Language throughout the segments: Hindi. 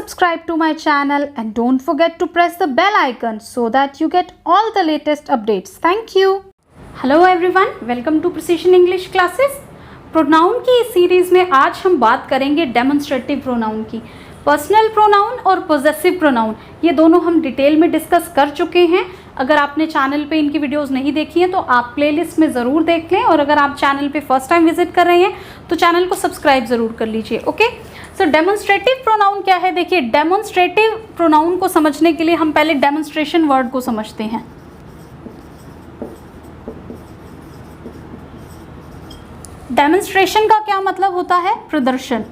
subscribe to my channel and don't forget to press the bell icon so that you get all the latest updates. Thank you. Hello everyone, welcome to Precision English classes. Pronoun की इस सीरीज में आज हम बात करेंगे डेमोन्स्ट्रेटिव प्रोनाउन की। पर्सनल प्रोनाउन और पोजेसिव प्रोनाउन ये दोनों हम डिटेल में डिस्कस कर चुके हैं। अगर आपने चैनल पे इनकी वीडियोस नहीं देखी हैं तो आप प्लेलिस्ट में ज़रूर देख लें, और अगर आप चैनल पे फर्स्ट टाइम विजिट कर रहे हैं तो चैनल को सब्सक्राइब ज़रूर कर लीजिए। ओके, सो डेमोन्स्ट्रेटिव प्रोनाउन क्या है? देखिए, डेमोन्स्ट्रेटिव प्रोनाउन को समझने के लिए हम पहले डेमोन्स्ट्रेशन वर्ड को समझते हैं। डेमोन्स्ट्रेशन का क्या मतलब होता है? प्रदर्शन।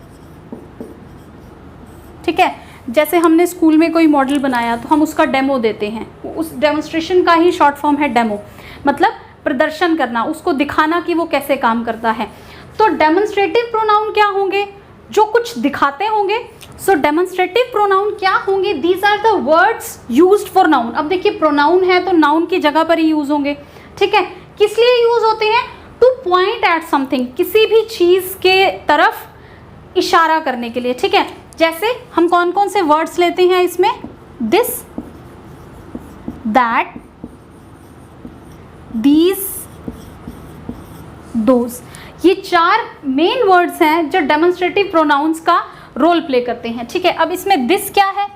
ठीक है, जैसे हमने स्कूल में कोई मॉडल बनाया तो हम उसका डेमो देते हैं, उस डेमोन्स्ट्रेशन का ही शॉर्ट फॉर्म है डेमो, मतलब प्रदर्शन करना, उसको दिखाना कि वो कैसे काम करता है। तो डेमोन्स्ट्रेटिव प्रोनाउन क्या होंगे? जो कुछ दिखाते होंगे। सो डेमोन्स्ट्रेटिव प्रोनाउन क्या होंगे? These are the words used for noun. अब देखिए, प्रोनाउन है तो नाउन की जगह पर ही यूज होंगे। ठीक है, किस लिए यूज होते हैं? टू पॉइंट एट समथिंग, किसी भी चीज के तरफ इशारा करने के लिए। ठीक है, जैसे हम कौन कौन से वर्ड्स लेते हैं इसमें? दिस, दैट, दीज, दोज, ये चार मेन वर्ड्स हैं जो डेमोन्स्ट्रेटिव प्रोनाउंस का रोल प्ले करते हैं। ठीक है, अब इसमें दिस क्या है?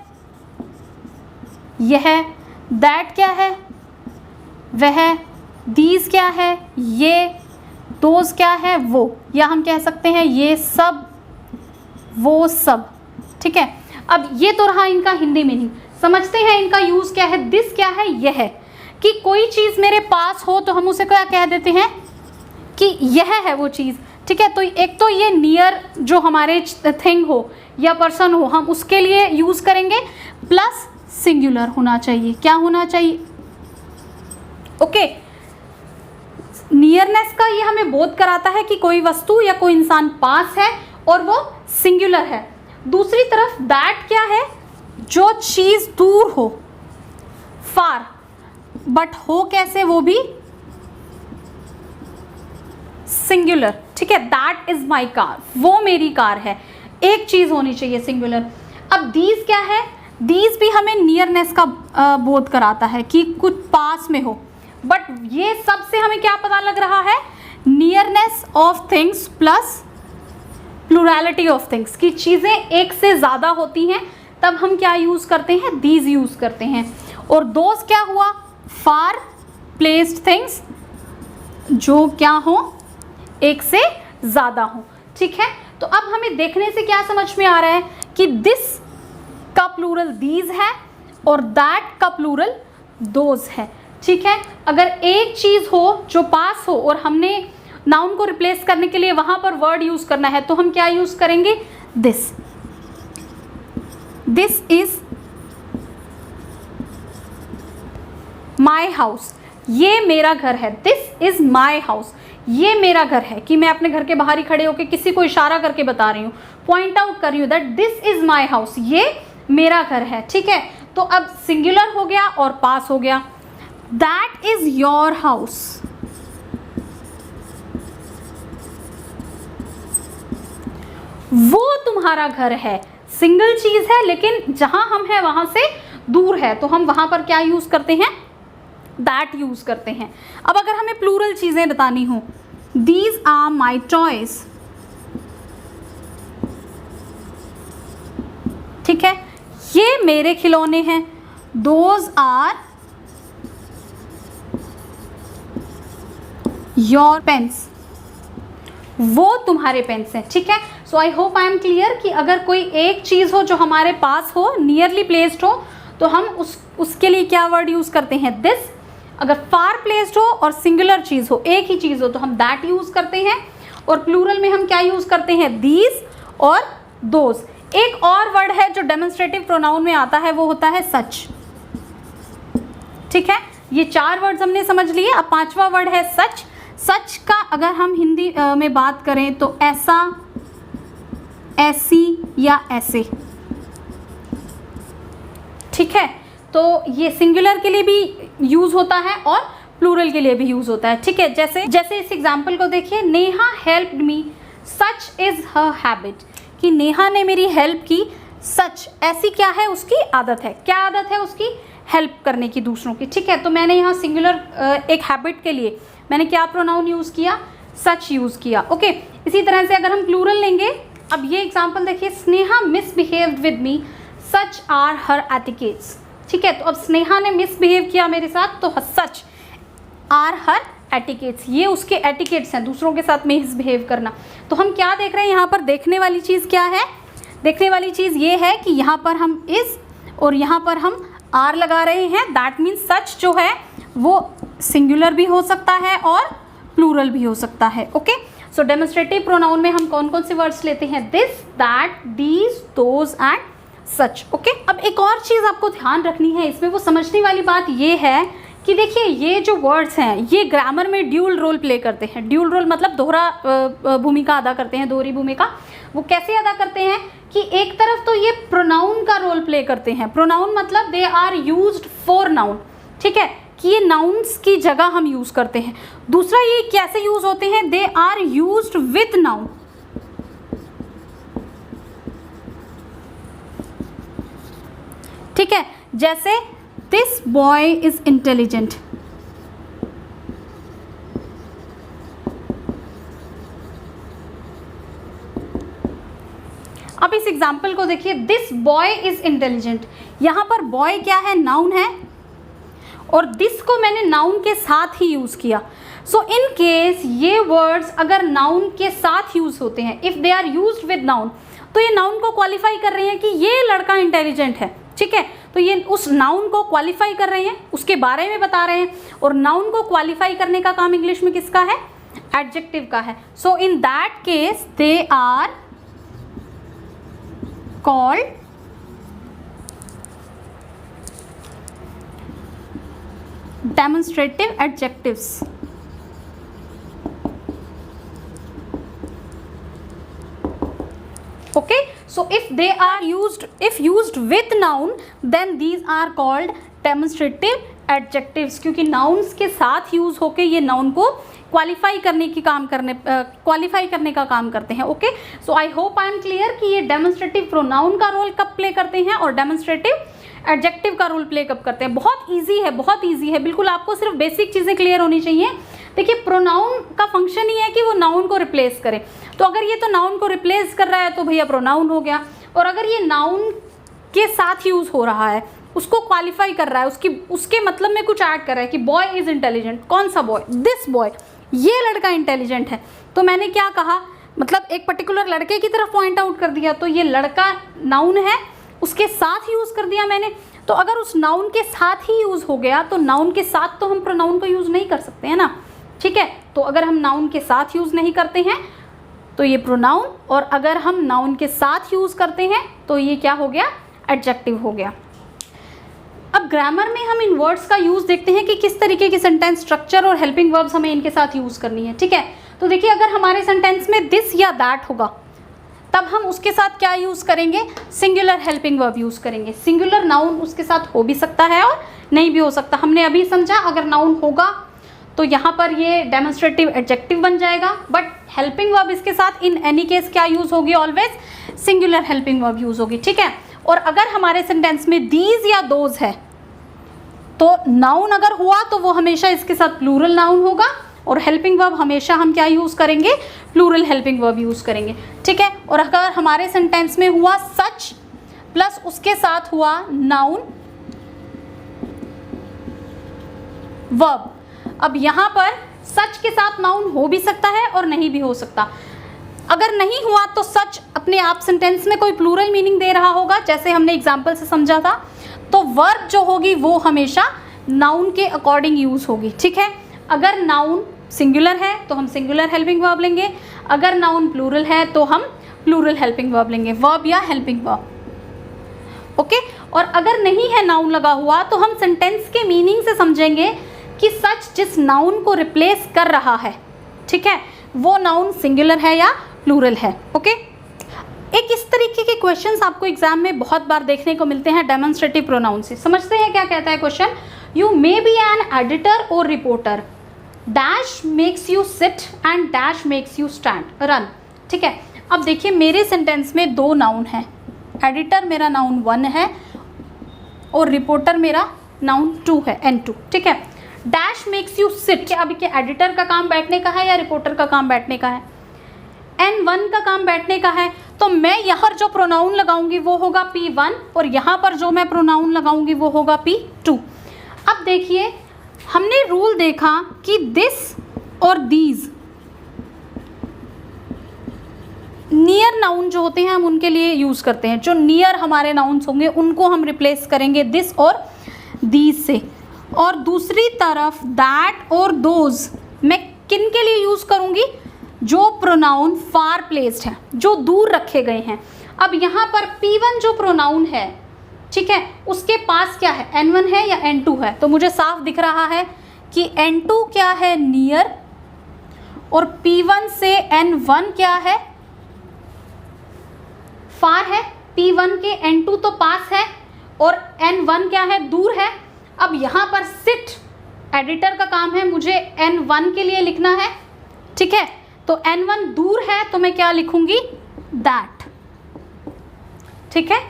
यह। दैट क्या है? वह। दीज क्या है? ये। दोज क्या है? वो, या हम कह सकते हैं ये सब, वो सब। ठीक है, अब ये तो रहा इनका हिंदी मीनिंग। समझते हैं इनका यूज क्या है। दिस क्या है? यह, कि कोई चीज मेरे पास हो तो हम उसे क्या कह देते हैं कि यह है वो चीज। ठीक है, तो एक तो ये नियर जो हमारे थिंग हो या पर्सन हो, हम उसके लिए यूज करेंगे, प्लस सिंगुलर होना चाहिए। क्या होना चाहिए? ओके, नियरनेस का ये हमें बोध कराता है कि कोई वस्तु या कोई इंसान पास है और वो सिंगुलर है। दूसरी तरफ दैट क्या है? जो चीज दूर हो, फार, बट हो कैसे? वो भी सिंगुलर। ठीक है, दैट इज माई कार, वो मेरी कार है। एक चीज होनी चाहिए सिंगुलर। अब दीज क्या है? दीज भी हमें नियरनेस का बोध कराता है कि कुछ पास में हो, बट ये सबसे हमें क्या पता लग रहा है? Nearness of things plus plurality of things, की चीज़ें एक से ज़्यादा होती हैं, तब हम क्या यूज़ करते हैं? दीज यूज़ करते हैं। और दोज क्या हुआ? फार प्लेस्ड थिंग्स, जो क्या हो? एक से ज़्यादा हो। ठीक है, तो अब हमें देखने से क्या समझ में आ रहा है कि दिस का प्लूरल दीज है और दैट का प्लूरल दोज है। ठीक है, अगर एक चीज़ हो जो पास हो और हमने नाउन को रिप्लेस करने के लिए वहां पर वर्ड यूज करना है तो हम क्या यूज करेंगे? This. This is my house, ये मेरा घर है। दिस इज माई हाउस, ये मेरा घर है, कि मैं अपने घर के बाहर ही खड़े होकर किसी को इशारा करके बता रही हूँ, पॉइंट आउट कर रही हूँ that this is my house, ये मेरा घर है। ठीक है, तो अब सिंगुलर हो गया और पास हो गया। दैट इज योर हाउस, वो तुम्हारा घर है। सिंगल चीज है लेकिन जहां हम हैं वहां से दूर है, तो हम वहां पर क्या यूज करते हैं? दैट यूज करते हैं। अब अगर हमें प्लूरल चीजें बतानी हो, दीज आर माई टॉयज। ठीक है, ये मेरे खिलौने हैं। दोज आर योर पेन्स, वो तुम्हारे पेन्स हैं। ठीक है, so I hope I am clear कि अगर कोई एक चीज़ हो जो हमारे पास हो, नियरली प्लेस्ड हो, तो हम उसके लिए क्या वर्ड यूज़ करते हैं? दिस। अगर फार प्लेस्ड हो और सिंगुलर चीज़ हो, एक ही चीज़ हो, तो हम दैट यूज़ करते हैं। और प्लूरल में हम क्या यूज़ करते हैं? दीज और दोज। एक और वर्ड है जो डेमोन्स्ट्रेटिव प्रोनाउन में आता है, वो होता है सच। ठीक है, ये चार वर्ड्स हमने समझ लिए। अब पांचवा वर्ड है सच। सच का अगर हम हिंदी में बात करें तो ऐसा, ऐसी या ऐसे। ठीक है, तो ये सिंगुलर के लिए भी यूज होता है और प्लूरल के लिए भी यूज होता है। ठीक है, जैसे इस एग्जाम्पल को देखिए, Neha helped me, such is her habit, कि नेहा ने मेरी हेल्प की, सच, ऐसी क्या है उसकी आदत है, क्या आदत है उसकी, हेल्प करने की दूसरों की, ठीक है। तो मैंने यहाँ सिंगुलर एक हैबिट के लिए मैंने क्या प्रोनाउन यूज़ किया, सच यूज़ किया, ओके। इसी तरह से अगर हम प्लूरल लेंगे, अब ये एग्जाम्पल देखिए, Sneha misbehaved with me, such are her etiquettes, ठीक है। तो अब स्नेहा ने मिसबिहेव किया मेरे साथ, तो सच आर हर एटिकेट्स, ये उसके एटिकेट्स हैं, दूसरों के साथ मिसबिहेव करना। तो हम क्या देख रहे हैं यहाँ पर, देखने वाली चीज़ क्या है, देखने वाली चीज़ ये है कि यहाँ पर हम इस और यहाँ पर हम आर लगा रहे हैं, दैट मीन्स सच जो है वो सिंगुलर भी हो सकता है और प्लूरल भी हो सकता है, ओके। सो डेमोन्स्ट्रेटिव प्रोनाउन में हम कौन कौन से वर्ड्स लेते हैं, this, that, these, those and such, okay. अब एक और चीज़ आपको ध्यान रखनी है इसमें, वो समझने वाली बात ये है कि देखिए ये जो वर्ड्स हैं ये ग्रामर में ड्यूल रोल प्ले करते हैं। ड्यूल रोल मतलब दोहरा भूमिका अदा करते हैं, दोहरी भूमिका। वो कैसे अदा करते हैं कि एक तरफ तो ये प्रोनाउन का रोल प्ले करते हैं, प्रोनाउन मतलब they are used for noun, ठीक है, कि ये नाउन्स की जगह हम यूज़ करते हैं। दूसरा ये कैसे यूज़ होते हैं, they are used with noun, ठीक है। जैसे दिस बॉय इज इंटेलिजेंट, अब इस एग्जाम्पल को देखिए, दिस बॉय इज इंटेलिजेंट, यहां पर बॉय क्या है, नाउन है, और दिस को मैंने नाउन के साथ ही यूज किया। सो इन केस ये वर्ड्स अगर नाउन के साथ यूज होते हैं, if they are used with noun, तो ये नाउन को क्वालिफाई कर रहे हैं कि ये लड़का इंटेलिजेंट है, ठीक है। तो ये उस नाउन को क्वालिफाई कर रहे हैं, उसके बारे में बता रहे हैं, और नाउन को क्वालिफाई करने का काम इंग्लिश में किसका है, एडजेक्टिव का है। So in that case they are called demonstrative adjectives, okay. So if they are used, if used with noun, then these are called demonstrative adjectives, क्योंकि nouns के साथ यूज होके ये noun को क्वालिफाई करने की काम करने क्वालिफाई करने का काम करते हैं, okay. So I hope I am clear कि ये डेमोन्स्ट्रेटिव प्रोनाउन का रोल कब प्ले करते हैं और डेमोन्स्ट्रेटिव एडजेक्टिव का रोल प्ले कब करते हैं। बहुत इजी है, बहुत इजी है, बिल्कुल आपको सिर्फ बेसिक चीज़ें क्लियर होनी चाहिए। देखिए प्रोनाउन का फंक्शन ही है कि वो नाउन को रिप्लेस करे, तो अगर ये तो नाउन को रिप्लेस कर रहा है तो भैया प्रोनाउन हो गया, और अगर ये नाउन के साथ यूज़ हो रहा है, उसको क्वालिफाई कर रहा है, उसके मतलब में कुछ ऐड कर रहा है कि बॉय इज़ इंटेलिजेंट, कौन सा बॉय, दिस बॉय, ये लड़का इंटेलिजेंट है, तो मैंने क्या कहा, मतलब एक पर्टिकुलर लड़के की तरफ पॉइंट आउट कर दिया, तो ये लड़का नाउन है, उसके साथ यूज़ कर दिया मैंने। तो अगर उस नाउन के साथ ही यूज़ हो गया, तो नाउन के साथ तो हम प्रोनाउन को यूज़ नहीं कर सकते हैं ना, ठीक है। तो अगर हम नाउन के साथ यूज़ नहीं करते हैं तो ये प्रोनाउन, और अगर हम नाउन के साथ यूज़ करते हैं तो ये क्या हो गया, एडजेक्टिव हो गया। अब ग्रामर में हम इन वर्ड्स का यूज़ देखते हैं कि किस तरीके की सेंटेंस स्ट्रक्चर और हेल्पिंग वर्ब्स हमें इनके साथ यूज़ करनी है, ठीक है। तो देखिए अगर हमारे सेंटेंस में दिस या दैट होगा, तब हम उसके साथ क्या यूज़ करेंगे, सिंगुलर हेल्पिंग वर्ब यूज़ करेंगे। सिंगुलर नाउन उसके साथ हो भी सकता है और नहीं भी हो सकता। हमने अभी समझा अगर नाउन होगा तो यहाँ पर ये डेमोन्स्ट्रेटिव एडजेक्टिव बन जाएगा, बट हेल्पिंग वर्ब इसके साथ इन एनी केस क्या यूज़ होगी, always singular helping verb use होगी, ठीक है। और अगर हमारे सेंटेंस में दीज या दोज है, तो नाउन अगर हुआ तो वो हमेशा इसके साथ प्लूरल नाउन होगा, और हेल्पिंग वर्ब हमेशा हम क्या यूज़ करेंगे, प्लूरल हेल्पिंग वर्ब यूज़ करेंगे, ठीक है। और अगर हमारे सेंटेंस में हुआ सच प्लस उसके साथ हुआ नाउन वर्ब, अब यहाँ पर सच के साथ नाउन हो भी सकता है और नहीं भी हो सकता। अगर नहीं हुआ तो सच अपने आप सेंटेंस में कोई प्लूरल मीनिंग दे रहा होगा, जैसे हमने एग्जाम्पल से समझा था, तो वर्ब जो होगी वो हमेशा नाउन के अकॉर्डिंग यूज़ होगी, ठीक है। अगर नाउन सिंगुलर है तो हम सिंगुलर हेल्पिंग वर्ब लेंगे, अगर नाउन प्लूरल है तो हम प्लूरल हेल्पिंग वर्ब लेंगे, वर्ब या हेल्पिंग वर्ब, ओके। और अगर नहीं है नाउन लगा हुआ तो हम सेंटेंस के मीनिंग से समझेंगे कि सच जिस नाउन को रिप्लेस कर रहा है, ठीक है, वो नाउन सिंगुलर है या प्लूरल है, ओके। एक इस तरीके के क्वेश्चंस आपको एग्जाम में बहुत बार देखने को मिलते हैं डेमोन्स्ट्रेटिव प्रोनाउन से। समझते हैं क्या कहता है question, you may be an editor और reporter, dash makes you sit and dash makes you stand run, ठीक है। अब देखिए मेरे सेंटेंस में दो नाउन हैं, एडिटर मेरा नाउन 1 है और रिपोर्टर मेरा नाउन 2 है, N2, ठीक है। डैश मेक्स यू सिट, अब क्या एडिटर का काम बैठने का है या रिपोर्टर का काम बैठने का है? N1 का काम बैठने का है, तो मैं यहाँ जो प्रोनाउन लगाऊंगी वो होगा P1 और यहाँ पर जो मैं प्रोनाउन लगाऊंगी वो होगा P2। अब देखिए हमने रूल देखा कि दिस और दीज नियर नाउन जो होते हैं हम उनके लिए यूज़ करते हैं, जो नियर हमारे नाउन्स होंगे उनको हम रिप्लेस करेंगे दिस और दीज से। और दूसरी तरफ दैट और दोज मैं किन के लिए यूज़ करूँगी? जो प्रोनाउन फार प्लेस्ड है, जो दूर रखे गए हैं। अब यहाँ पर P1 जो प्रोनाउन है, ठीक है, उसके पास क्या है? N1 है या N2 है? तो मुझे साफ दिख रहा है कि N2 क्या है? नियर, और P1 से N1 क्या है? फार है। P1 के N2 तो पास है और N1 क्या है? दूर है। अब यहाँ पर सिट एडिटर का काम है, मुझे N1 के लिए लिखना है, ठीक है। तो N1 दूर है तो मैं क्या लिखूंगी? दैट, ठीक है,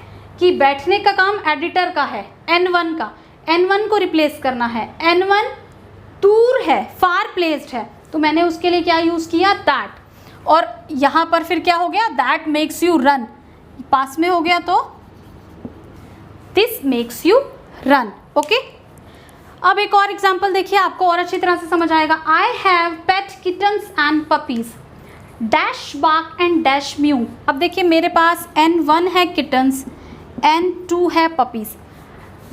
कि बैठने का काम एडिटर का है, N1 का, N1 को रिप्लेस करना है। N1 दूर है, फार प्लेस्ड है, तो मैंने उसके लिए क्या यूज़ किया? दैट। और यहाँ पर फिर क्या हो गया? दैट मेक्स यू रन, पास में हो गया तो this makes you run, okay. अब एक और एग्जाम्पल देखिए, आपको और अच्छी तरह से समझ आएगा। I have pet kittens and puppies, dash bark and dash mew. अब देखिए मेरे पास N1 है किटन्स, N2 है पपीज।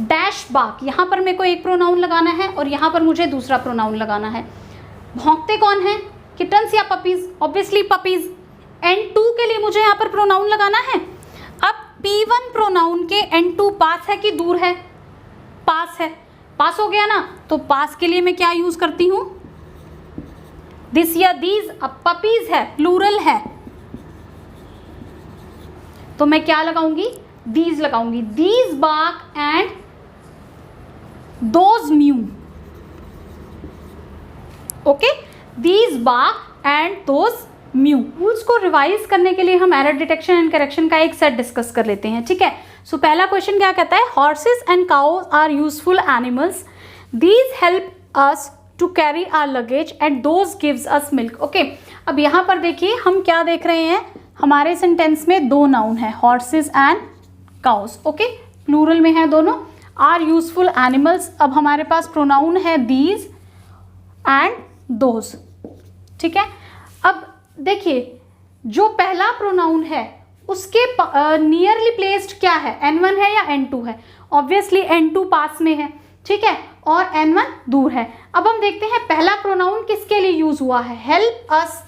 डैश बार्क, यहाँ पर मेरे को एक प्रोनाउन लगाना है और यहाँ पर मुझे दूसरा प्रोनाउन लगाना है। भौंकते कौन है? किटन्स या पपीज? Obviously puppies. N2 के लिए मुझे यहाँ पर प्रोनाउन लगाना है। अब P1 प्रोनाउन के N2 पास है कि दूर है? पास है, पास हो गया ना। तो पास के लिए मैं क्या यूज करती हूँ? दिस या दीज। अब पपीज है, प्लूरल है, तो मैं क्या लगाऊंगी? दीज लगाऊंगी। These bark and those mew, okay. These bark and those mew. Rules को रिवाइज करने के लिए हम एरर डिटेक्शन एंड करेक्शन का एक सेट डिस्कस कर लेते हैं, ठीक है। सो पहला क्वेश्चन क्या कहता है? Horses and cows are useful animals, these help us to carry our luggage and those gives us milk, okay. अब यहाँ पर देखिए हम क्या देख रहे हैं, हमारे सेंटेंस में दो नाउन है, horses and cows, okay, plural में है दोनों। आर यूजफुल एनिमल्स, अब हमारे पास प्रोनाउन है दीज एंड दोज, ठीक है। अब देखिए जो पहला प्रोनाउन है उसके नियरली प्लेस्ड क्या है? N1 है या N2 है? ऑब्वियसली N2 पास में है, ठीक है, और N1 दूर है। अब हम देखते हैं पहला प्रोनाउन किसके लिए यूज हुआ है? Help us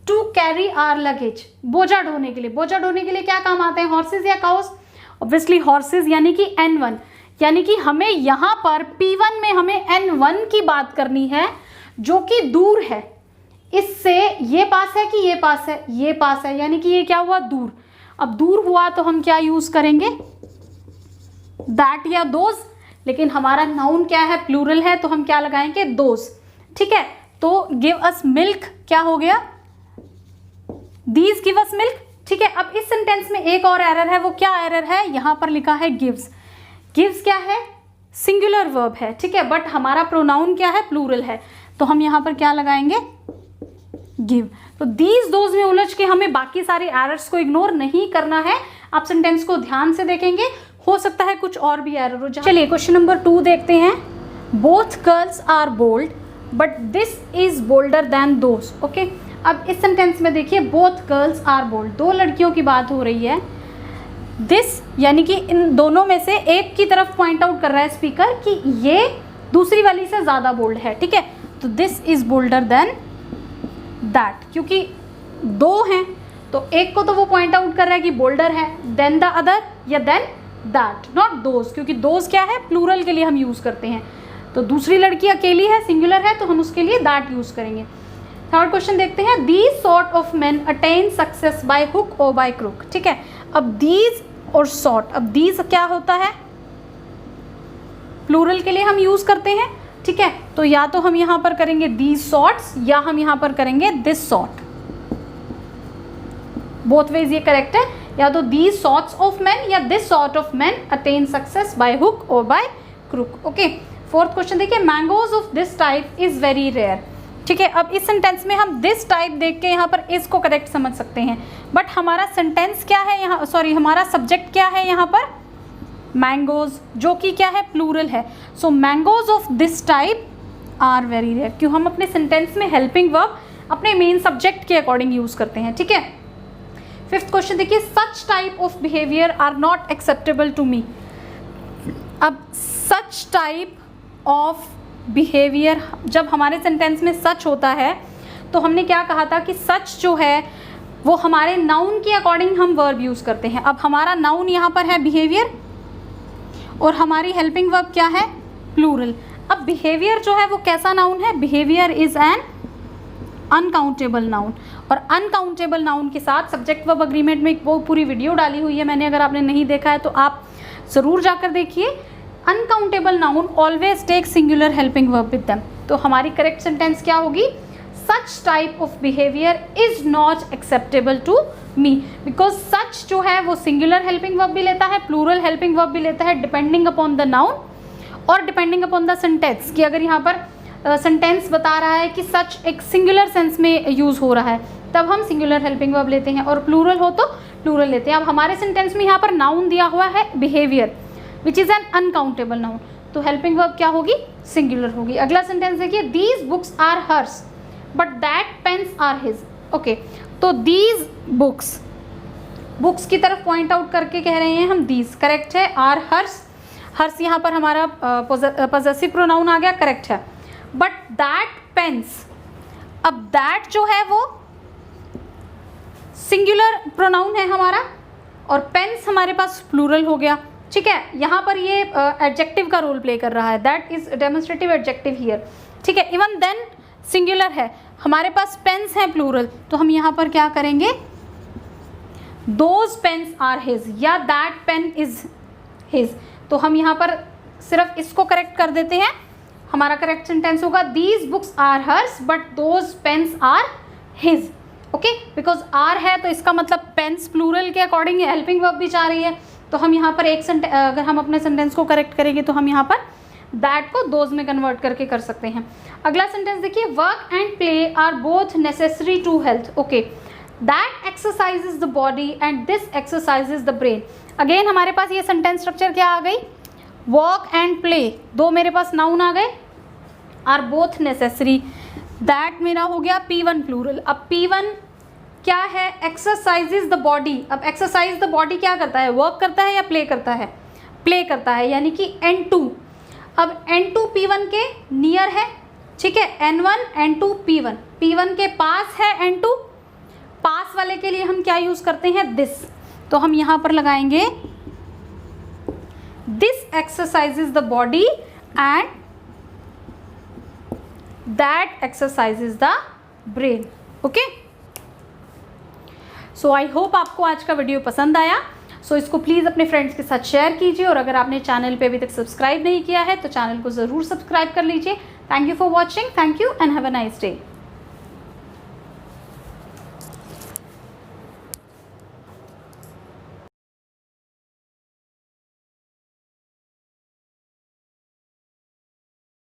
to carry our luggage, बोझा ढोने के लिए। बोझा ढोने के लिए क्या काम आते हैं? हॉर्सेस या काउस? ऑब्वियसली हॉर्सेस, यानी कि N1, यानी कि हमें यहाँ पर P1 में हमें N1 की बात करनी है जो कि दूर है। इससे ये पास है कि ये पास है? ये पास है, यानी कि ये क्या हुआ? दूर। अब दूर हुआ तो हम क्या यूज करेंगे? दैट या दोज, लेकिन हमारा नाउन क्या है? प्लूरल है, तो हम क्या लगाएंगे? दोज, ठीक है। तो गिव अस मिल्क क्या हो गया? दीज गिव अस मिल्क, ठीक है। अब इस सेंटेंस में एक और एरर है, वो क्या एरर है? यहाँ पर लिखा है गिव्स। गिव्स क्या है? सिंगुलर वर्ब है, ठीक है, बट हमारा प्रोनाउन क्या है? प्लूरल है, तो हम यहाँ पर क्या लगाएंगे? गिव। तो दीज दोज में उलझ के हमें बाकी सारे एरर्स को इग्नोर नहीं करना है। आप सेंटेंस को ध्यान से देखेंगे, हो सकता है कुछ और भी एरर हो। चलिए क्वेश्चन नंबर 2 देखते हैं। Both girls are bold but this is bolder than those, okay. अब इस सेंटेंस में देखिए बोथ गर्ल्स आर बोल्ड, दो लड़कियों की बात हो रही है। दिस यानी कि इन दोनों में से एक की तरफ पॉइंट आउट कर रहा है स्पीकर कि ये दूसरी वाली से ज़्यादा बोल्ड है, ठीक है। तो this is bolder than that, क्योंकि दो हैं तो एक को तो वो पॉइंट आउट कर रहा है कि बोल्डर है, देन द अदर या देन दैट, नॉट दोज, क्योंकि दोज क्या है? प्लूरल के लिए हम यूज़ करते हैं। तो दूसरी लड़की अकेली है, सिंगुलर है, तो हम उसके लिए दैट यूज़ करेंगे। थर्ड क्वेश्चन देखते हैं। These sort of man attain success by hook और बाय क्रुक, ठीक है। अब दीज और सॉर्ट, अब दीज क्या होता है? प्लूरल के लिए हम यूज़ करते हैं, ठीक है। तो या तो हम यहाँ पर करेंगे दीज सॉर्ट्स या हम यहाँ पर करेंगे दिस सॉर्ट, बोथ वेज ये करेक्ट है। या तो these sorts of men या this sort of men attain success by hook or by crook. Okay, fourth question देखिए, mangoes of this type is very rare. ठीक है, अब इस सेंटेंस में हम दिस टाइप देख के यहाँ पर इसको करेक्ट समझ सकते हैं, बट हमारा सेंटेंस क्या है यहाँ, सॉरी हमारा सब्जेक्ट क्या है यहाँ पर, मैंगोज, जो कि क्या है, प्लूरल है. So mangoes of this type are very rare. क्यों, हम अपने सेंटेंस में हेल्पिंग वर्ब अपने मेन सब्जेक्ट के अकॉर्डिंग यूज करते हैं. ठीक है, फिफ्थ क्वेश्चन देखिए, such type of behaviour are not acceptable to me. अब सच टाइप ऑफ बिहेवियर, जब हमारे सेंटेंस में सच होता है तो हमने क्या कहा था कि सच जो है वो हमारे नाउन के अकॉर्डिंग हम वर्ब यूज़ करते हैं. अब हमारा नाउन यहाँ पर है बिहेवियर और हमारी हेल्पिंग वर्ब क्या है, प्लूरल. अब बिहेवियर जो है वो कैसा नाउन है, behaviour is an uncountable noun, और अनकाउंटेबल नाउन के साथ सब्जेक्ट वर्ब अग्रीमेंट में वो पूरी वीडियो डाली हुई है मैंने, अगर आपने नहीं देखा है तो आप ज़रूर जाकर देखिए. Uncountable noun always take singular helping verb with them. तो हमारी करेक्ट सेंटेंस क्या होगी, such type of behaviour is not acceptable to me, because such जो है वो सिंगुलर हेल्पिंग वर्ब भी लेता है, प्लूरल हेल्पिंग वर्ब भी लेता है, डिपेंडिंग अपॉन द नाउन और डिपेंडिंग अपॉन द सेंटेंस. कि अगर यहाँ पर सेंटेंस बता रहा है कि सच एक सिंगुलर सेंस में यूज़ हो रहा है तब हम सिंगुलर हेल्पिंग वर्ब लेते हैं, और प्लूरल हो तो प्लूरल लेते हैं. अब हमारे सेंटेंस में यहाँ पर नाउन दिया हुआ है behaviour which is an uncountable noun, तो हेल्पिंग वर्ब क्या होगी, सिंगुलर होगी. अगला सेंटेंस देखिए, these books are hers but that pens are his. Okay, तो दीज बुक्स, बुक्स की तरफ पॉइंट आउट करके कह रहे हैं हम दीज, करेक्ट है. आर हर्स, हर्स यहाँ पर हमारा पॉजेसिव प्रोनाउन आ गया, करेक्ट है. बट दैट पेन्स, अब दैट जो है वो सिंगुलर प्रोनाउन है हमारा और पेन्स हमारे पास प्लूरल हो गया. ठीक है, यहाँ पर ये एडजेक्टिव का रोल प्ले कर रहा है, that is demonstrative adjective here. ठीक है, इवन देन सिंगुलर है, हमारे पास पेन्स हैं प्लूरल, तो हम यहाँ पर क्या करेंगे, दोज पेन्स आर हिज या दैट पेन इज हिज. तो हम यहाँ पर सिर्फ इसको करेक्ट कर देते हैं. हमारा करेक्ट सेंटेंस होगा, these books are hers but those pens are his. Okay, because are है तो इसका मतलब पेन्स प्लूरल के अकॉर्डिंग हेल्पिंग वर्ब भी चाह रही है, तो हम यहाँ पर अगर हम अपने सेंटेंस को करेक्ट करेंगे तो हम यहाँ पर दैट को दोज में कन्वर्ट करके कर सकते हैं. अगला सेंटेंस देखिए, work and play are both necessary to health. Okay, that exercises the body and this exercises the brain. Again हमारे पास ये सेंटेंस स्ट्रक्चर क्या आ गई, वर्क एंड प्ले, दो मेरे पास नाउन आ गए, आर बोथ नेसेसरी, दैट मेरा हो गया P1 प्लूरल. अब P1 क्या है, एक्सरसाइजेज द बॉडी. अब एक्सरसाइज द बॉडी क्या करता है, वर्क करता है या प्ले करता है, प्ले करता है, यानी कि N2. अब N2 P1 के नियर है, ठीक है, N1 N2 P1, P1 के पास है N2, पास वाले के लिए हम क्या यूज़ करते हैं, दिस. तो हम यहाँ पर लगाएंगे this exercises the body and that exercises the brain. Okay, so I hope आपको आज का वीडियो पसंद आया. सो इसको प्लीज़ अपने फ्रेंड्स के साथ शेयर कीजिए, और अगर आपने चैनल पे अभी तक सब्सक्राइब नहीं किया है तो चैनल को ज़रूर सब्सक्राइब कर लीजिए. Thank you for watching, thank you and have a nice day.